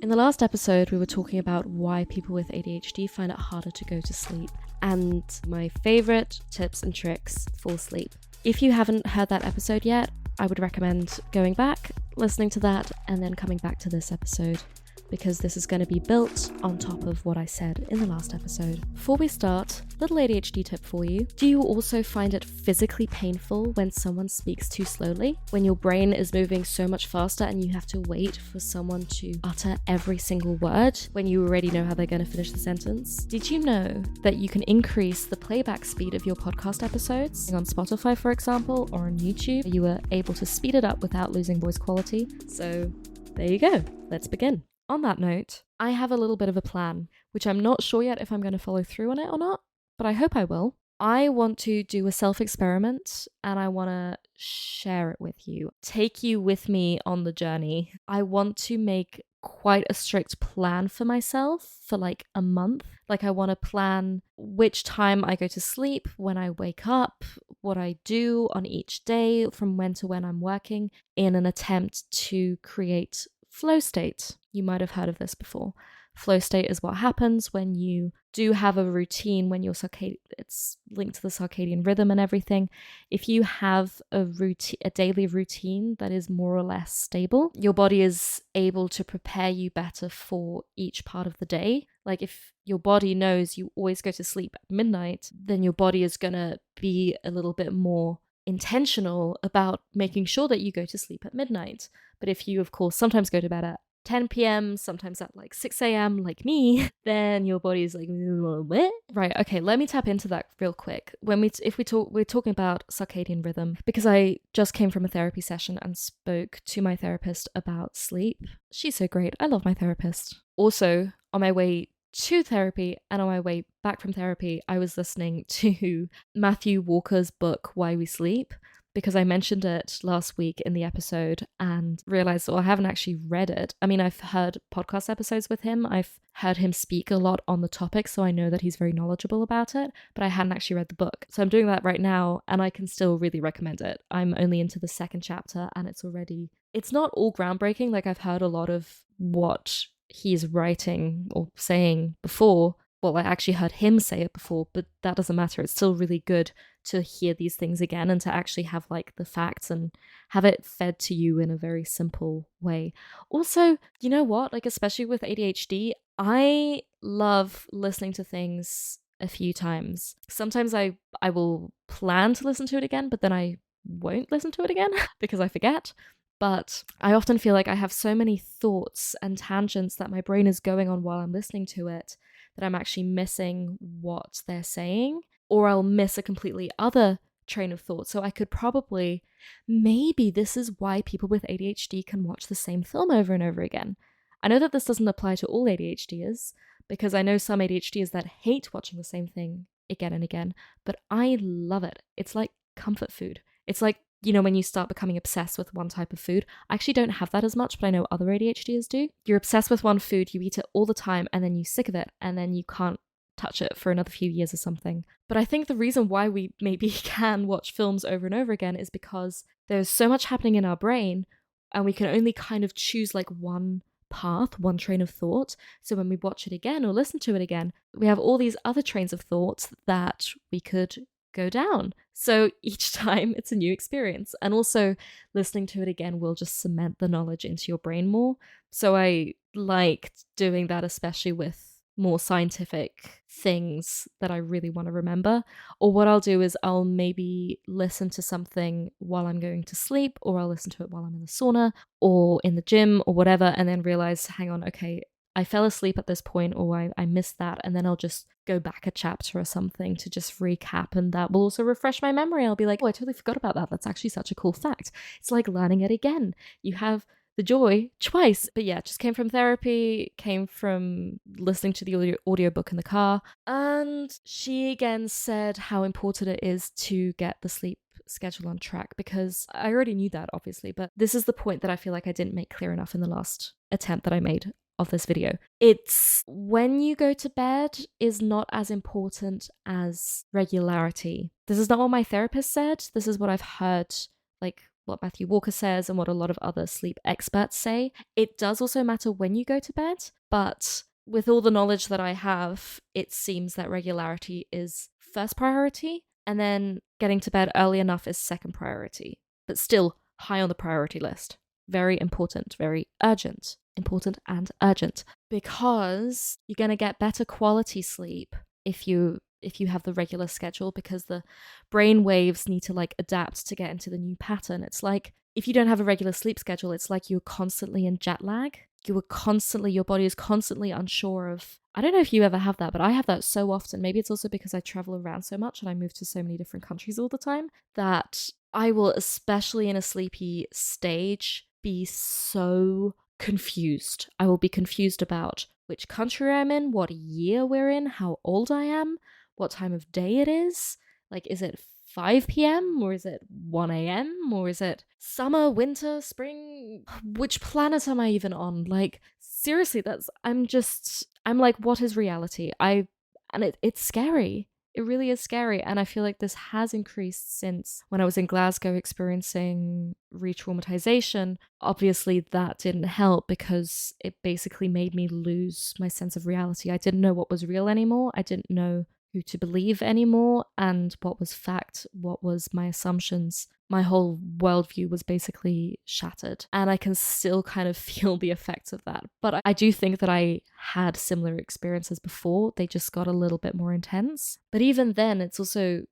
In the last episode, we were talking about why people with ADHD find it harder to go to sleep and my favorite tips and tricks for sleep. If you haven't heard that episode yet, I would recommend going back, listening to that, and then coming back to this episode, because this is going to be built on top of what I said in the last episode. Before we start, little ADHD tip for you. Do you also find it physically painful when someone speaks too slowly? When your brain is moving so much faster and you have to wait for someone to utter every single word when you already know how they're going to finish the sentence? Did you know that you can increase the playback speed of your podcast episodes? On Spotify, for example, or on YouTube, you are able to speed it up without losing voice quality. So there you go. Let's begin. On that note, I have a little bit of a plan, which I'm not sure yet if I'm going to follow through on it or not, but I hope I will. I want to do a self-experiment and I want to share it with you, take you with me on the journey. I want to make quite a strict plan for myself for like a month. Like I want to plan which time I go to sleep, when I wake up, what I do on each day, from when to when I'm working, in an attempt to create flow state. You might have heard of this before. Flow state is what happens when you do have a routine, when your it's linked to the circadian rhythm and everything. If you have a daily routine that is more or less stable, your body is able to prepare you better for each part of the day. Like if your body knows you always go to sleep at midnight, then your body is going to be a little bit more intentional about making sure that you go to sleep at midnight. But if you, of course, sometimes go to bed at 10 p.m., sometimes at like 6 a.m. like me, then your body's like, what? Right, okay, let me tap into that real quick. We're talking about circadian rhythm, because I just came from a therapy session and spoke to my therapist about sleep. She's so great. I love my therapist. Also, on my way to therapy and on my way back from therapy, I was listening to Matthew Walker's book, Why We Sleep, because I mentioned it last week in the episode and realized, I haven't actually read it. I mean, I've heard podcast episodes with him. I've heard him speak a lot on the topic, so I know that he's very knowledgeable about it, but I hadn't actually read the book. So I'm doing that right now, and I can still really recommend it. I'm only into the second chapter, and it's not all groundbreaking. Like I've heard a lot of what he's writing or saying before. Well, I actually heard him say it before, but that doesn't matter. It's still really good to hear these things again and to actually have like the facts and have it fed to you in a very simple way. Also, you know what? Like, especially with ADHD, I love listening to things a few times. Sometimes I will plan to listen to it again, but then I won't listen to it again because I forget. But I often feel like I have so many thoughts and tangents that my brain is going on while I'm listening to it that I'm actually missing what they're saying, or I'll miss a completely other train of thought. So I could maybe this is why people with ADHD can watch the same film over and over again. I know that this doesn't apply to all ADHDers, because I know some ADHDers that hate watching the same thing again and again, but I love it. It's like comfort food. It's like, when you start becoming obsessed with one type of food. I actually don't have that as much, but I know other ADHDers do. You're obsessed with one food, you eat it all the time, and then you're sick of it, and then you can't touch it for another few years or something. But I think the reason why we maybe can watch films over and over again is because there's so much happening in our brain, and we can only kind of choose like one path, one train of thought. So when we watch it again or listen to it again, we have all these other trains of thought that we could go down. So each time it's a new experience. And also listening to it again will just cement the knowledge into your brain more. So I liked doing that, especially with more scientific things that I really want to remember. Or what I'll do is I'll maybe listen to something while I'm going to sleep, or I'll listen to it while I'm in the sauna or in the gym or whatever, and then realize, hang on, okay, I fell asleep at this point, or I missed that, and then I'll just go back a chapter or something to just recap, and that will also refresh my memory. I'll be like, I totally forgot about that. That's actually such a cool fact. It's like learning it again. You have the joy twice. But yeah, just came from therapy, came from listening to the audiobook in the car, and she again said how important it is to get the sleep schedule on track, because I already knew that, obviously, but this is the point that I feel like I didn't make clear enough in the last attempt that I made of this video. It's when you go to bed is not as important as regularity. This is not what my therapist said. This is what I've heard like what Matthew Walker says and what a lot of other sleep experts say. It does also matter when you go to bed, but with all the knowledge that I have, it seems that regularity is first priority, and then getting to bed early enough is second priority, but still high on the priority list. Very important, very urgent. Important and urgent, because you're going to get better quality sleep if you have the regular schedule, because the brain waves need to like adapt to get into the new pattern. It's like if you don't have a regular sleep schedule, it's like you're constantly in jet lag. Your body is constantly unsure of, I don't know if you ever have that, but I have that so often. Maybe it's also because I travel around so much and I move to so many different countries all the time, that I will, especially in a sleepy stage, be so confused. I will be confused about which country I'm in, what year we're in, how old I am, what time of day it is. Like, is it 5 p.m. or is it 1 a.m. or is it summer, winter, spring? Which planet am I even on? Like, seriously, I'm like, what is reality? It's scary. It really is scary. And I feel like this has increased since when I was in Glasgow experiencing re-traumatization. Obviously, that didn't help because it basically made me lose my sense of reality. I didn't know what was real anymore. I didn't know who to believe anymore and what was fact, what was my assumptions. My whole worldview was basically shattered, and I can still kind of feel the effects of that. But I do think that I had similar experiences before. They just got a little bit more intense. But even then, it's also,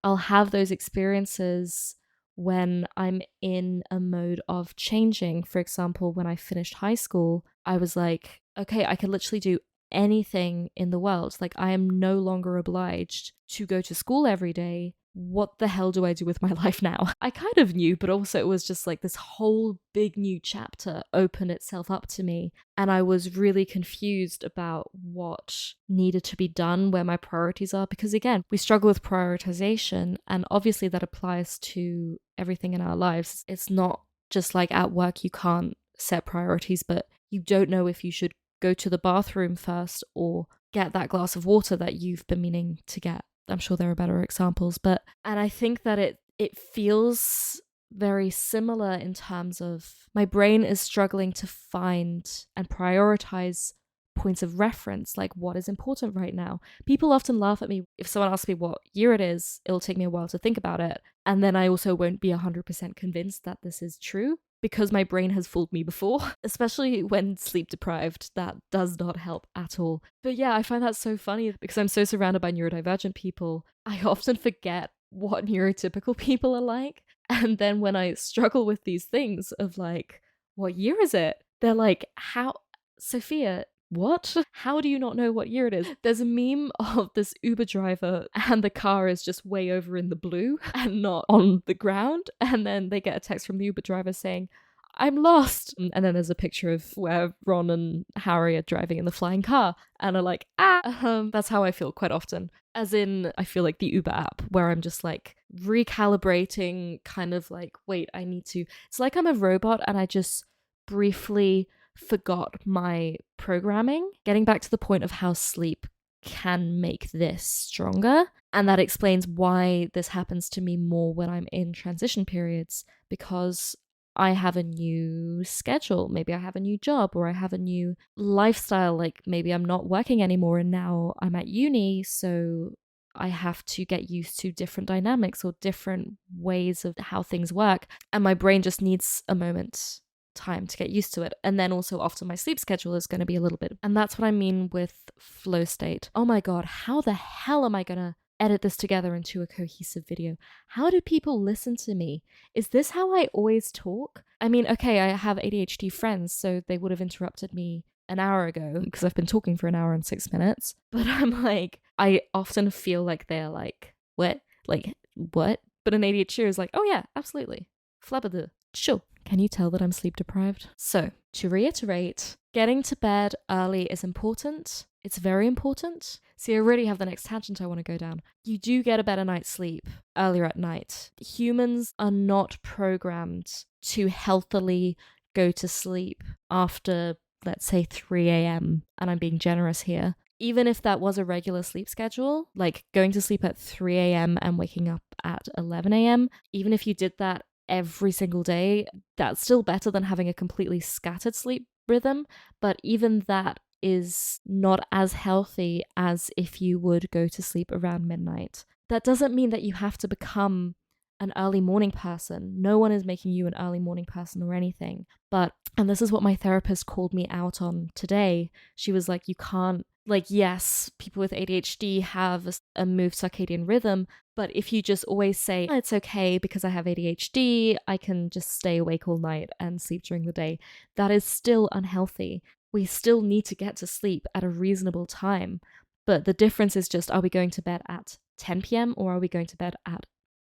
I'll have those experiences when I'm in a mode of changing. For example, when I finished high school, I was like, okay, I can literally do anything in the world. Like, I am no longer obliged to go to school every day. What the hell do I do with my life now? I kind of knew, but also it was just like this whole big new chapter opened itself up to me. And I was really confused about what needed to be done, where my priorities are. Because again, we struggle with prioritization, and obviously that applies to everything in our lives. It's not just like at work, you can't set priorities, but you don't know if you should go to the bathroom first or get that glass of water that you've been meaning to get. I'm sure there are better examples, and I think that it feels very similar in terms of my brain is struggling to find and prioritize points of reference, like what is important right now. People often laugh at me if someone asks me what year it is. It'll take me a while to think about it, and then I also won't be 100% convinced that this is true, because my brain has fooled me before, especially when sleep deprived. That does not help at all. But yeah, I find that so funny because I'm so surrounded by neurodivergent people. I often forget what neurotypical people are like. And then when I struggle with these things of like, what year is it? They're like, how, Sophia, what? How do you not know what year it is? There's a meme of this Uber driver and the car is just way over in the blue and not on the ground. And then they get a text from the Uber driver saying, I'm lost. And then there's a picture of where Ron and Harry are driving in the flying car and are like, that's how I feel quite often. As in, I feel like the Uber app where I'm just like recalibrating, kind of like, wait, it's like I'm a robot and I just briefly forgot my programming. Getting back to the point of how sleep can make this stronger. And that explains why this happens to me more when I'm in transition periods, because I have a new schedule. Maybe I have a new job, or I have a new lifestyle. Like maybe I'm not working anymore and now I'm at uni. So I have to get used to different dynamics or different ways of how things work. And my brain just needs a moment time to get used to it. And then also often my sleep schedule is going to be a little bit, and that's what I mean with flow state. Oh my god, how the hell am I gonna edit this together into a cohesive video? How do people listen to me? Is this how I always talk? I mean, okay, I have ADHD friends, so they would have interrupted me an hour ago because I've been talking for an hour and 6 minutes, but I'm like, I often feel like they're like, what? Like, what? But an ADHD is like, oh yeah, absolutely. Flabberdu. Sure. Can you tell that I'm sleep deprived? So, to reiterate, getting to bed early is important. It's very important. See, I already have the next tangent I want to go down. You do get a better night's sleep earlier at night. Humans are not programmed to healthily go to sleep after, let's say, 3 a.m. And I'm being generous here. Even if that was a regular sleep schedule, like going to sleep at 3 a.m. and waking up at 11 a.m., even if you did that every single day. That's still better than having a completely scattered sleep rhythm, but even that is not as healthy as if you would go to sleep around midnight. That doesn't mean that you have to become an early morning person. No one is making you an early morning person or anything. But, and this is what my therapist called me out on today. She was like, you can't, like, yes, people with ADHD have a moved circadian rhythm, but if you just always say, oh, it's okay because I have ADHD, I can just stay awake all night and sleep during the day, that is still unhealthy. We still need to get to sleep at a reasonable time. But the difference is just, are we going to bed at 10 p.m. or are we going to bed at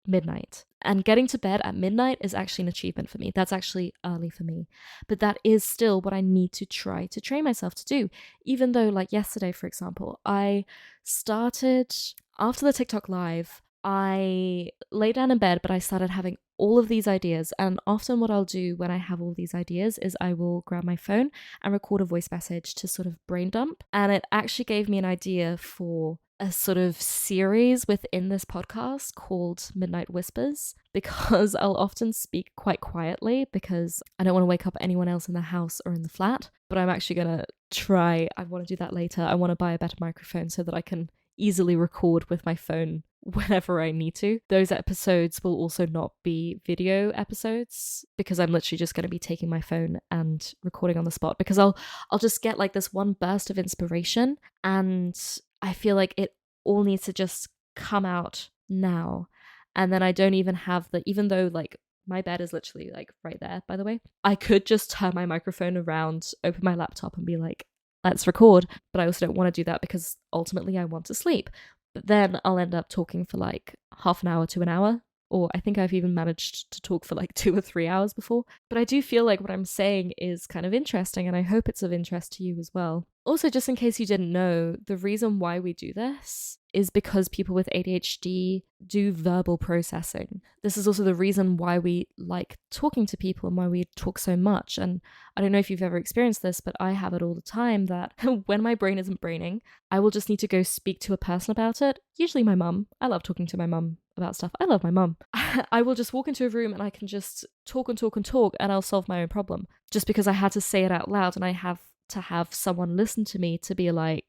midnight? And getting to bed at midnight is actually an achievement for me. That's actually early for me. But that is still what I need to try to train myself to do. Even though, like yesterday, for example, I started, after the TikTok live, I lay down in bed, but I started having all of these ideas. And often what I'll do when I have all these ideas is I will grab my phone and record a voice message to sort of brain dump. And it actually gave me an idea for a sort of series within this podcast called Midnight Whispers, because I'll often speak quite quietly because I don't want to wake up anyone else in the house or in the flat. But I'm actually going to try, I want to do that later. I want to buy a better microphone so that I can easily record with my phone whenever I need to. Those episodes will also not be video episodes because I'm literally just going to be taking my phone and recording on the spot, because I'll just get like this one burst of inspiration and I feel like it all needs to just come out now. And then I don't even have even though like my bed is literally like right there, by the way, I could just turn my microphone around, open my laptop and be like, let's record. But I also don't want to do that because ultimately I want to sleep. But then I'll end up talking for like half an hour to an hour. Or I think I've even managed to talk for like 2 or 3 hours before. But I do feel like what I'm saying is kind of interesting, and I hope it's of interest to you as well. Also, just in case you didn't know, the reason why we do this is because people with ADHD do verbal processing. This is also the reason why we like talking to people and why we talk so much. And I don't know if you've ever experienced this, but I have it all the time that when my brain isn't braining, I will just need to go speak to a person about it. Usually my mum. I love talking to my mum about stuff. I love my mum. I will just walk into a room and I can just talk and talk and talk and I'll solve my own problem. Just because I had to say it out loud and I have to have someone listen to me to be like,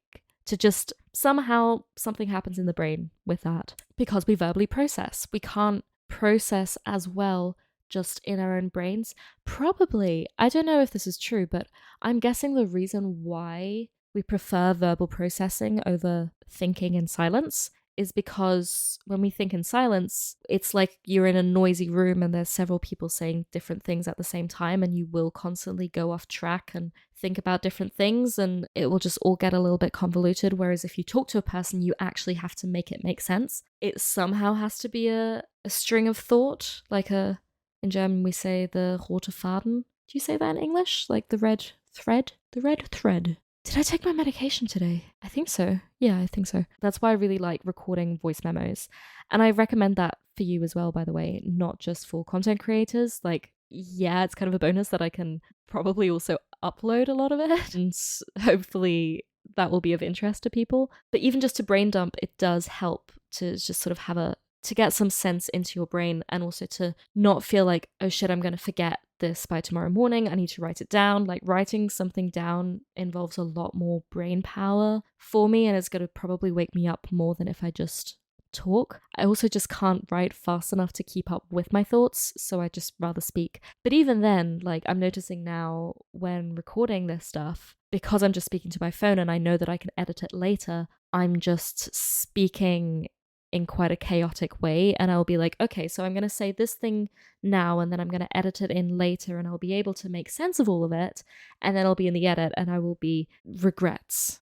to just somehow something happens in the brain with that, because we verbally process. We can't process as well just in our own brains. Probably, I don't know if this is true, but I'm guessing the reason why we prefer verbal processing over thinking in silence is because when we think in silence, it's like you're in a noisy room and there's several people saying different things at the same time, and you will constantly go off track and think about different things, and it will just all get a little bit convoluted. Whereas if you talk to a person, you actually have to make it make sense. It somehow has to be a string of thought, like in German we say the rote Faden. Do you say that in English? Like the red thread? The red thread. Did I take my medication today? I think so. Yeah, I think so. That's why I really like recording voice memos. And I recommend that for you as well, by the way, not just for content creators. Like, yeah, it's kind of a bonus that I can probably also upload a lot of it. And hopefully that will be of interest to people. But even just to brain dump, it does help to just sort of to get some sense into your brain, and also to not feel like, oh shit, I'm going to forget this by tomorrow morning. I need to write it down. Like, writing something down involves a lot more brain power for me, and it's going to probably wake me up more than if I just talk. I also just can't write fast enough to keep up with my thoughts, so I just rather speak. But even then, like, I'm noticing now when recording this stuff, because I'm just speaking to my phone and I know that I can edit it later, I'm just speaking in quite a chaotic way, and I'll be like, okay, so I'm going to say this thing now and then I'm going to edit it in later, and I'll be able to make sense of all of it, and then I'll be in the edit and I will be regrets.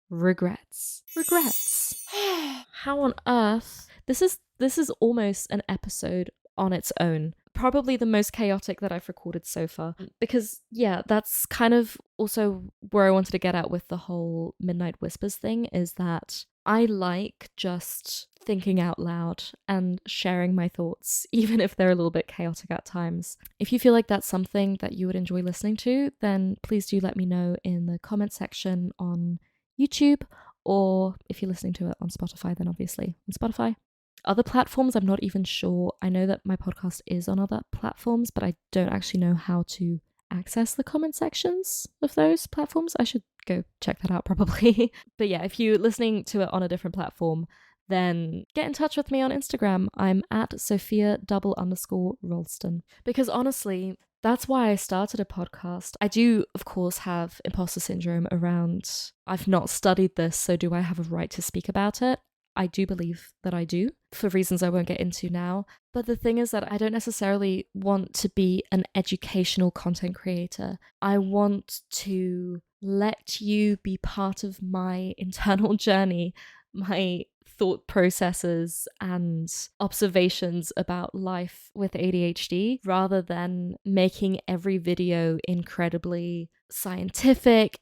How on earth? This is almost an episode on its own. Probably the most chaotic that I've recorded so far, because yeah, that's kind of also where I wanted to get at with the whole Midnight Whispers thing, is that I like just thinking out loud and sharing my thoughts, even if they're a little bit chaotic at times. If you feel like that's something that you would enjoy listening to, then please do let me know in the comment section on YouTube, or if you're listening to it on Spotify, then obviously on Spotify. Other platforms, I'm not even sure. I know that my podcast is on other platforms, but I don't actually know how to access the comment sections of those platforms. I should go check that out probably. But yeah, if you're listening to it on a different platform, then get in touch with me on Instagram. I'm at Sophia_Ralston. Because honestly, that's why I started a podcast. I do, of course, have imposter syndrome around, I've not studied this, so do I have a right to speak about it? I do believe that I do, for reasons I won't get into now. But the thing is that I don't necessarily want to be an educational content creator. I want to let you be part of my internal journey, my thought processes and observations about life with ADHD, rather than making every video incredibly scientific,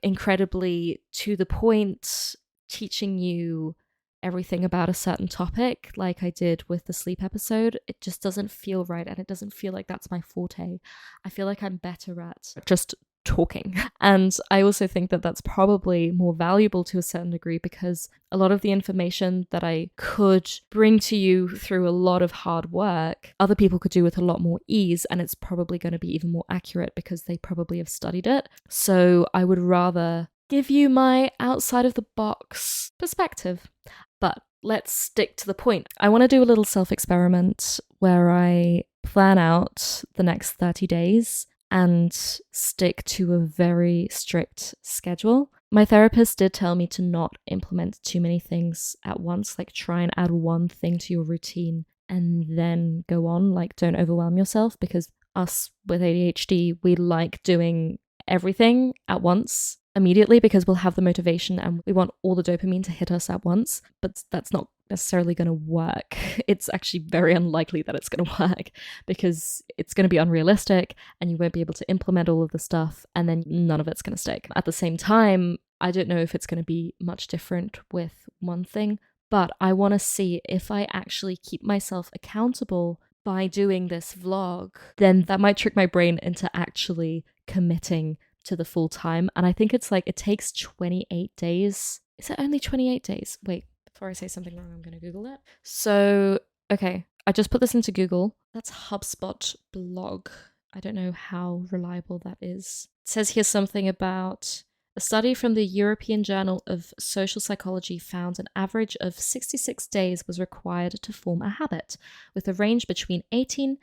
incredibly to the point, teaching you everything about a certain topic like I did with the sleep episode. It just doesn't feel right, and it doesn't feel like that's my forte. I feel like I'm better at just talking. And I also think that that's probably more valuable to a certain degree, because a lot of the information that I could bring to you through a lot of hard work, other people could do with a lot more ease, and it's probably going to be even more accurate because they probably have studied it. So I would rather give you my outside of the box perspective. But let's stick to the point. I want to do a little self-experiment where I plan out the next 30 days and stick to a very strict schedule. My therapist did tell me to not implement too many things at once, like try and add one thing to your routine and then go on, like don't overwhelm yourself, because us with ADHD, we like doing everything at once immediately because we'll have the motivation and we want all the dopamine to hit us at once, but that's not necessarily going to work. It's actually very unlikely that it's going to work because it's going to be unrealistic and you won't be able to implement all of the stuff, and then none of it's going to stick. At the same time, I don't know if it's going to be much different with one thing, but I want to see if I actually keep myself accountable by doing this vlog, then that might trick my brain into actually committing to the full time. And I think it's like, it takes 28 days. Is it only 28 days? Wait, before I say something wrong, I'm going to Google it. So, okay, I just put this into Google. That's HubSpot blog. I don't know how reliable that is. It says here something about a study from the European Journal of Social Psychology found an average of 66 days was required to form a habit, with a range between 18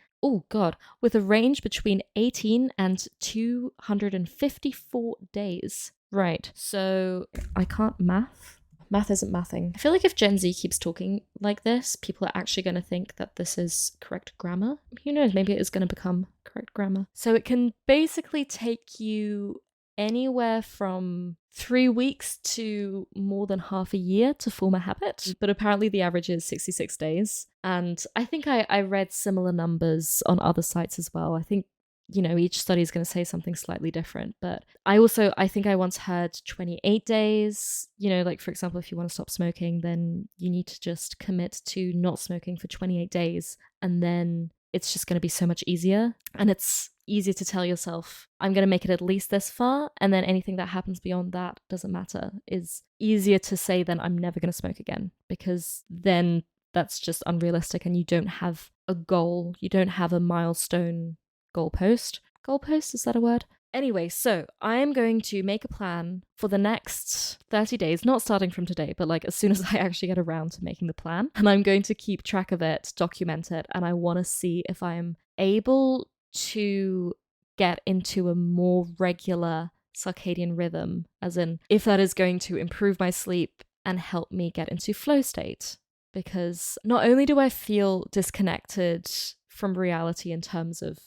and 254 days. Right, so I can't math. Math isn't mathing. I feel like if Gen Z keeps talking like this, people are actually going to think that this is correct grammar. Who knows, maybe it is going to become correct grammar. So it can basically take you anywhere from 3 weeks to more than half a year to form a habit. But apparently the average is 66 days. And I think I read similar numbers on other sites as well. I think, you know, each study is going to say something slightly different. But I think I once heard 28 days. You know, like for example, if you want to stop smoking, then you need to just commit to not smoking for 28 days. And then it's just going to be so much easier. And it's easier to tell yourself, I'm going to make it at least this far, and then anything that happens beyond that doesn't matter, is easier to say than I'm never going to smoke again, because then that's just unrealistic and you don't have a goal, you don't have a milestone goalpost. Goalpost, is that a word? Anyway, so I am going to make a plan for the next 30 days, not starting from today, but like as soon as I actually get around to making the plan. And I'm going to keep track of it, document it, and I want to see if I'm able to get into a more regular circadian rhythm, as in if that is going to improve my sleep and help me get into flow state. Because not only do I feel disconnected from reality in terms of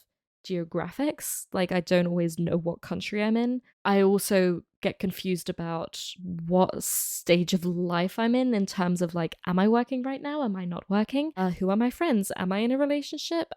geographics, like I don't always know what country I'm in, I also get confused about what stage of life I'm in terms of like, am I working right now? Am I not working? Who are my friends? Am I in a relationship?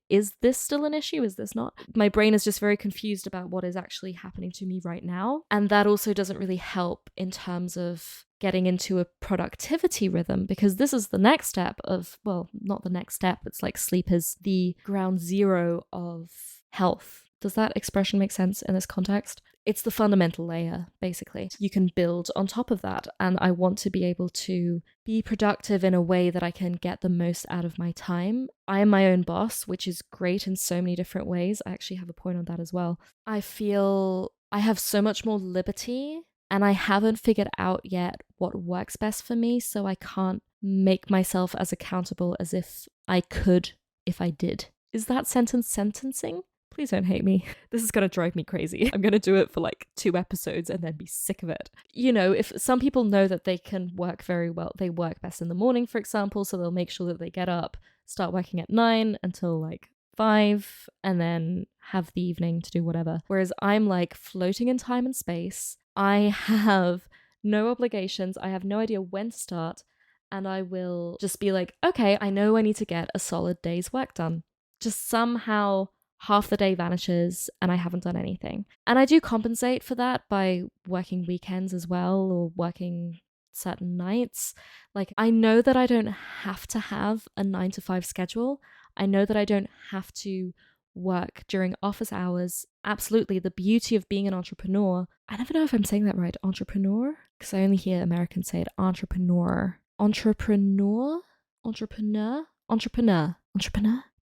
Is this still an issue? Is this not? My brain is just very confused about what is actually happening to me right now. And that also doesn't really help in terms of getting into a productivity rhythm, because this is the next step of, well, not the next step. It's like sleep is the ground zero of health. Does that expression make sense in this context? It's the fundamental layer, basically. You can build on top of that. And I want to be able to be productive in a way that I can get the most out of my time. I am my own boss, which is great in so many different ways. I actually have a point on that as well. I feel I have so much more liberty, and I haven't figured out yet what works best for me, so I can't make myself as accountable as if I could if I did. Is that sentence sentencing? Please don't hate me. This is going to drive me crazy. I'm going to do it for like 2 episodes and then be sick of it. You know, if some people know that they can work very well, they work best in the morning, for example, so they'll make sure that they get up, start working at 9 until like 5, and then have the evening to do whatever. Whereas I'm like floating in time and space. I have no obligations. I have no idea when to start. And I will just be like, okay, I know I need to get a solid day's work done. Just somehow half the day vanishes and I haven't done anything. And I do compensate for that by working weekends as well, or working certain nights. Like, I know that I don't have to have a 9 to 5 schedule. I know that I don't have to work during office hours. Absolutely. The beauty of being an entrepreneur. I never know if I'm saying that right. Entrepreneur? Because I only hear Americans say it. Entrepreneur. Entrepreneur.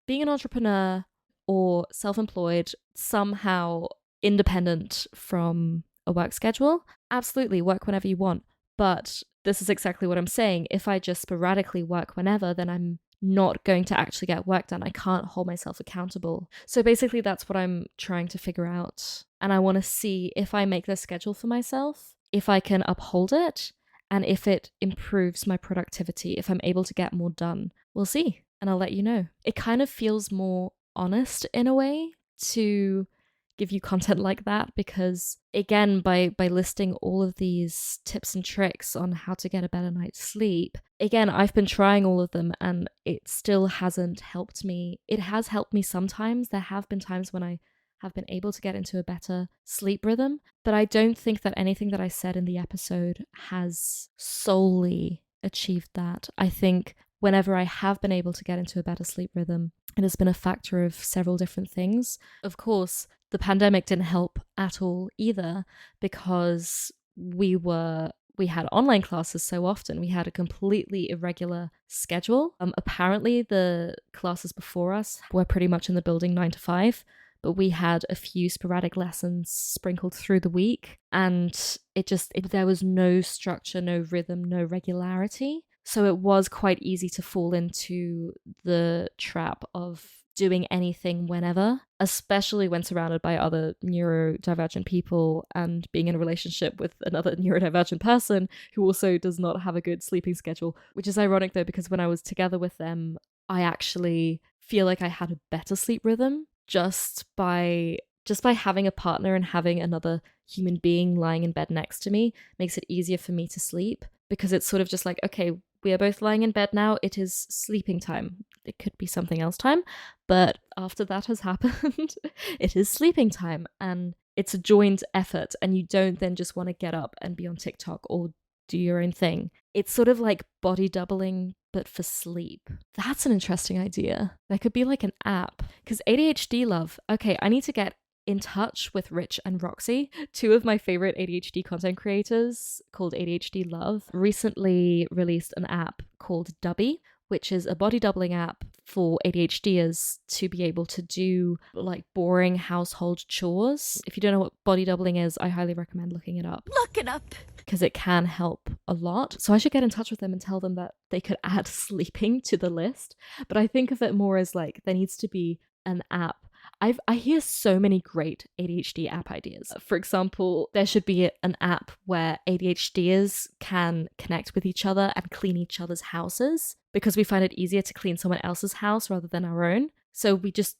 Being an entrepreneur or self-employed, somehow independent from a work schedule, absolutely work whenever you want. But this is exactly what I'm saying. If I just sporadically work whenever, then I'm not going to actually get work done. I can't hold myself accountable. So basically that's what I'm trying to figure out. And I want to see if I make this schedule for myself, if I can uphold it, and if it improves my productivity, if I'm able to get more done. We'll see. And I'll let you know. It kind of feels more honest in a way to give you content like that, because again, by listing all of these tips and tricks on how to get a better night's sleep, again, I've been trying all of them and it still hasn't helped me. It has helped me sometimes. There have been times when I have been able to get into a better sleep rhythm, but I don't think that anything that I said in the episode has solely achieved that. I think whenever I have been able to get into a better sleep rhythm, it has been a factor of several different things. Of course, the pandemic didn't help at all either, because we had online classes so often. We had a completely irregular schedule. Apparently the classes before us were pretty much in the building 9 to 5, but we had a few sporadic lessons sprinkled through the week, and there was no structure, no rhythm, no regularity. So it was quite easy to fall into the trap of doing anything whenever, especially when surrounded by other neurodivergent people and being in a relationship with another neurodivergent person who also does not have a good sleeping schedule, which is ironic though, because when I was together with them, I actually feel like I had a better sleep rhythm just by having a partner and having another human being lying in bed next to me makes it easier for me to sleep, because it's sort of just like, okay, we are both lying in bed now. It is sleeping time. It could be something else time, but after that has happened, it is sleeping time, and it's a joint effort, and you don't then just want to get up and be on TikTok or do your own thing. It's sort of like body doubling, but for sleep. That's an interesting idea. There could be like an app, because ADHD love. Okay, I need to get in touch with Rich and Roxy, 2 of my favorite ADHD content creators called ADHD Love, recently released an app called Dubby, which is a body doubling app for ADHDers to be able to do like boring household chores. If you don't know what body doubling is, I highly recommend looking it up. Look it up! Because it can help a lot. So I should get in touch with them and tell them that they could add sleeping to the list. But I think of it more as like there needs to be an app. I hear so many great ADHD app ideas. For example, there should be an app where ADHDers can connect with each other and clean each other's houses, because we find it easier to clean someone else's house rather than our own. So we just,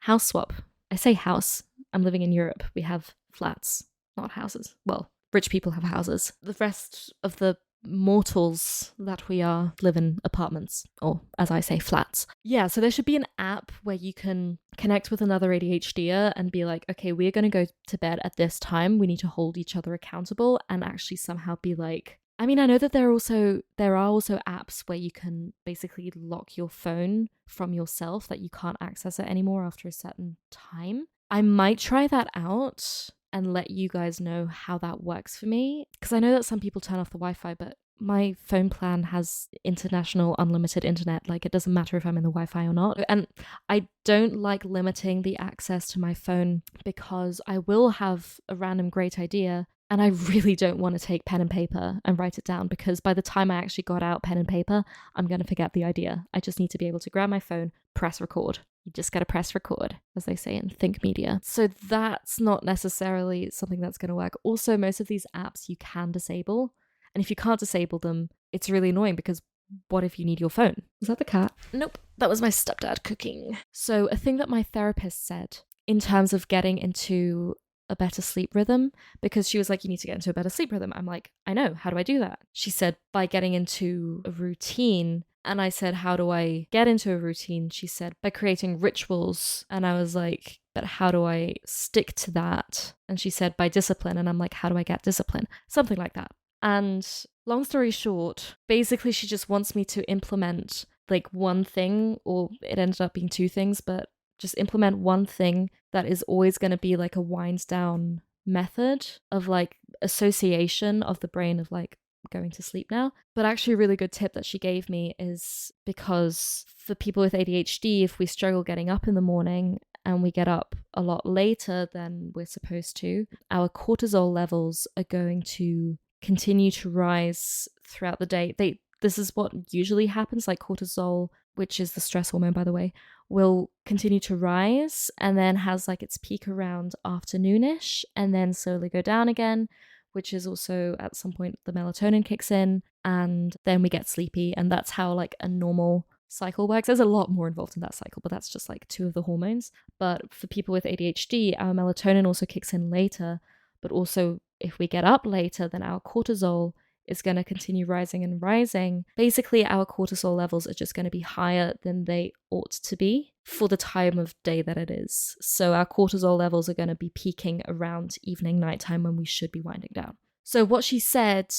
house swap. I say house. I'm living in Europe. We have flats, not houses. Well, rich people have houses. The rest of the mortals that we are live in apartments, or as I say, flats. Yeah, so there should be an app where you can connect with another ADHDer and be like, okay, we're going to go to bed at this time. We need to hold each other accountable, and actually somehow be like, I mean, I know that there are also apps where you can basically lock your phone from yourself, that you can't access it anymore after a certain time. I might try that out and let you guys know how that works for me. Because I know that some people turn off the Wi-Fi, but my phone plan has international unlimited internet. Like, it doesn't matter if I'm in the Wi-Fi or not. And I don't like limiting the access to my phone because I will have a random great idea and I really don't want to take pen and paper and write it down, because by the time I actually got out pen and paper, I'm going to forget the idea. I just need to be able to grab my phone, press record. You just got to press record, as they say in Think Media. So that's not necessarily something that's going to work. Also, most of these apps you can disable. And if you can't disable them, it's really annoying, because what if you need your phone? Is that the cat? Nope, that was my stepdad cooking. So a thing that my therapist said in terms of getting into a better sleep rhythm, because she was like, you need to get into a better sleep rhythm. I'm like, I know, how do I do that? She said, by getting into a routine. And I said, how do I get into a routine? She said, by creating rituals. And I was like, but how do I stick to that? And she said, by discipline. And I'm like, how do I get discipline? Something like that. And long story short, basically she just wants me to implement like one thing, or it ended up being two things, but just implement one thing that is always going to be like a winds down method of like association of the brain of like going to sleep now. But actually a really good tip that she gave me is, because for people with ADHD, if we struggle getting up in the morning and we get up a lot later than we're supposed to, our cortisol levels are going to continue to rise throughout the day. This is what usually happens, like cortisol, which is the stress hormone, by the way, will continue to rise and then has like its peak around afternoonish and then slowly go down again, which is also at some point the melatonin kicks in and then we get sleepy. And that's how like a normal cycle works. There's a lot more involved in that cycle, but that's just like two of the hormones. But for people with ADHD, our melatonin also kicks in later, but also if we get up later, then our cortisol is going to continue rising and rising. Basically, our cortisol levels are just going to be higher than they ought to be for the time of day that it is. So our cortisol levels are going to be peaking around evening, nighttime, when we should be winding down. So what she said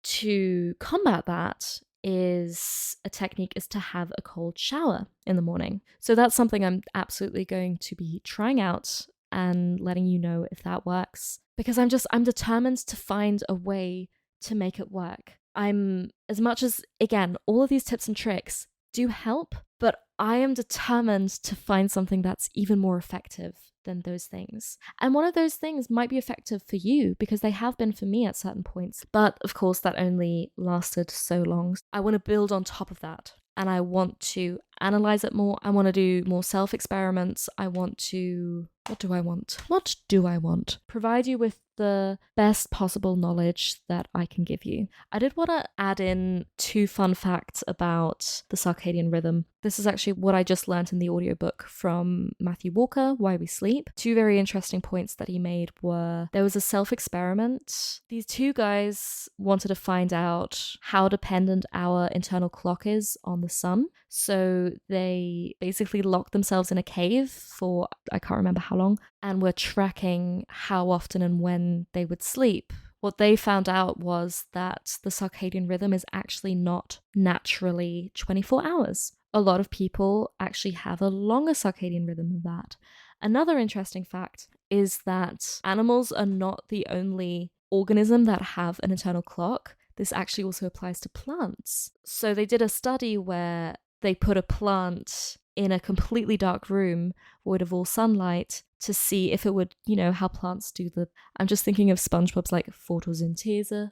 to combat that is a technique is to have a cold shower in the morning. So that's something I'm absolutely going to be trying out and letting you know if that works, because I'm determined to find a way to make it work. I'm, as much as, again, all of these tips and tricks do help, but I am determined to find something that's even more effective than those things. And one of those things might be effective for you, because they have been for me at certain points. But of course, that only lasted so long. I want to build on top of that. And I want to analyze it more. I want to do more self-experiments. I want to... What do I want? What do I want? Provide you with the best possible knowledge that I can give you. I did want to add in 2 fun facts about the circadian rhythm. This is actually what I just learned in the audiobook from Matthew Walker, Why We Sleep. 2 very interesting points that he made were, there was a self-experiment. These 2 guys wanted to find out how dependent our internal clock is on the sun. So they basically locked themselves in a cave for, I can't remember how long, and were tracking how often and when they would sleep. What they found out was that the circadian rhythm is actually not naturally 24 hours. A lot of people actually have a longer circadian rhythm than that. Another interesting fact is that animals are not the only organism that have an internal clock. This actually also applies to plants. So they did a study where they put a plant in a completely dark room void of all sunlight to see if it would, you know, how plants do the... I'm just thinking of SpongeBob's like photosynthese.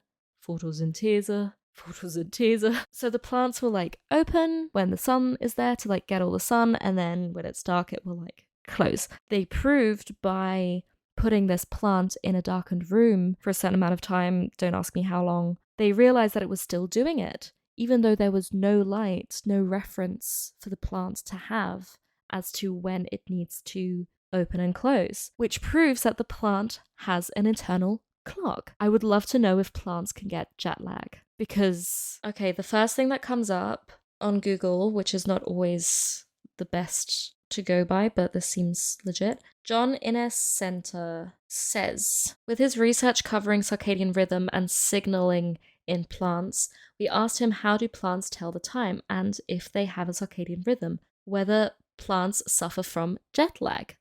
So the plants will like open when the sun is there to like get all the sun, and then when it's dark it will like close. They proved by putting this plant in a darkened room for a certain amount of time, don't ask me how long, they realized that it was still doing it, even though there was no light, no reference for the plant to have as to when it needs to open and close, which proves that the plant has an internal clock. I would love to know if plants can get jet lag, because, okay, the first thing that comes up on Google, which is not always the best to go by, but this seems legit. John Innes Center says, with his research covering circadian rhythm and signaling in plants, we asked him how do plants tell the time and if they have a circadian rhythm, whether plants suffer from jet lag, ?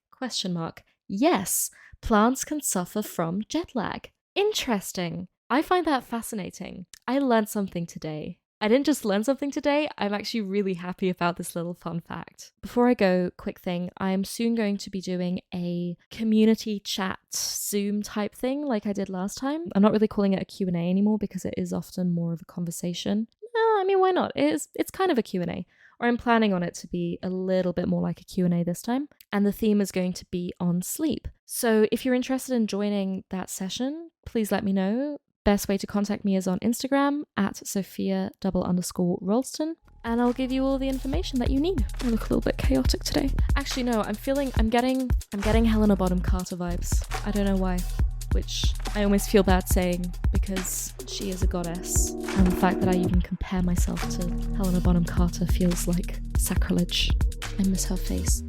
Yes, plants can suffer from jet lag. Interesting. I find that fascinating. I learned something today. I didn't just learn something today, I'm actually really happy about this little fun fact. Before I go, quick thing, I'm soon going to be doing a community chat Zoom type thing like I did last time. I'm not really calling it a Q&A anymore because it is often more of a conversation. I mean, why not? It's kind of a Q&A. Or I'm planning on it to be a little bit more like a Q&A this time. And the theme is going to be on sleep. So if you're interested in joining that session, please let me know. Best way to contact me is on Instagram at Sophia_Ralston, and I'll give you all the information that you need. I look a little bit chaotic today. Actually, no, I'm getting Helena Bonham Carter vibes. I don't know why, which I almost feel bad saying because she is a goddess, and the fact that I even compare myself to Helena Bonham Carter feels like sacrilege. I miss her face.